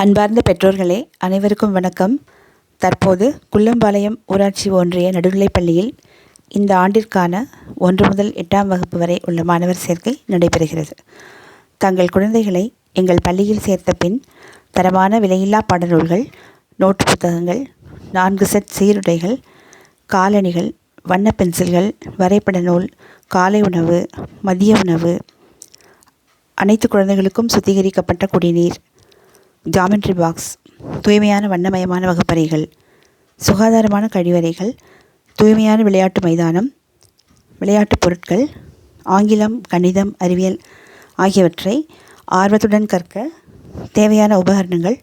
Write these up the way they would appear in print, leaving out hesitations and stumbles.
அன்பார்ந்த பெற்றோர்களே, அனைவருக்கும் வணக்கம். தற்போது குள்ளம்பாளையம் ஊராட்சி ஒன்றிய நடுநிலைப்பள்ளியில் இந்த ஆண்டிற்கான 1 முதல் 8ஆம் வகுப்பு வரை உள்ள மாணவர் சேர்க்கை நடைபெறுகிறது. தங்கள் குழந்தைகளை எங்கள் பள்ளியில் சேர்த்த பின் தரமான விலையில்லா பாடநூல்கள், நோட்டு புத்தகங்கள், 4 செட் சீருடைகள், காலணிகள், வண்ண பென்சில்கள், வரைபட நூல், காலை உணவு, மதிய உணவு, அனைத்து குழந்தைகளுக்கும் சுத்திகரிக்கப்பட்ட குடிநீர், ஜாமெட்ரி பாக்ஸ், தூய்மையான வண்ணமயமான வகுப்பறைகள், சுகாதாரமான கழிவறைகள், தூய்மையான விளையாட்டு மைதானம், விளையாட்டுப் பொருட்கள், ஆங்கிலம், கணிதம், அறிவியல் ஆகியவற்றை ஆர்வத்துடன் கற்க தேவையான உபகரணங்கள்,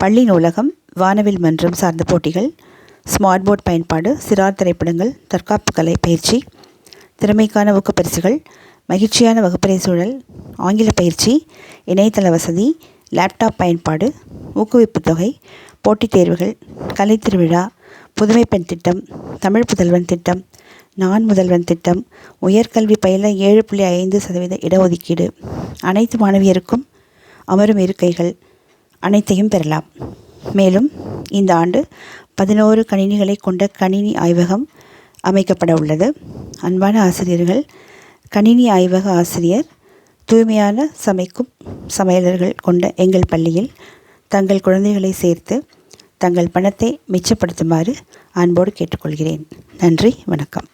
பள்ளி நூலகம், வானவில் மன்றம் சார்ந்த போட்டிகள், ஸ்மார்ட் போர்ட் பயன்பாடு, சிறார் திரைப்படங்கள், தற்காப்பு கலை பயிற்சி, திறமைக்கான ஊக்கப்பரிசுகள், மகிழ்ச்சியான வகுப்பறை சூழல், ஆங்கில பயிற்சி, இணையதள வசதி, லேப்டாப் பயன்பாடு, ஊக்குவிப்புத் தொகை, போட்டித் தேர்வுகள், கலைத்திருவிழா, புதுமை பெண் திட்டம், தமிழ் புதல்வன் திட்டம், நான் முதல்வன் திட்டம், உயர்கல்வி பயில 7.5% இடஒதுக்கீடு, அனைத்து மாணவியருக்கும் அமரும் இருக்கைகள் அனைத்தையும் பெறலாம். மேலும் இந்த ஆண்டு 11 கணினிகளை கொண்ட கணினி ஆய்வகம் அமைக்கப்பட உள்ளது. அன்பான ஆசிரியர்கள், கணினி ஆய்வக ஆசிரியர், தூய்மையான சமைக்கும் சமையலர்கள் கொண்ட எங்கள் பள்ளியில் தங்கள் குழந்தைகளை சேர்த்து தங்கள் பணத்தை மிச்சப்படுத்துமாறு அன்போடு கேட்டுக்கொள்கிறேன். நன்றி, வணக்கம்.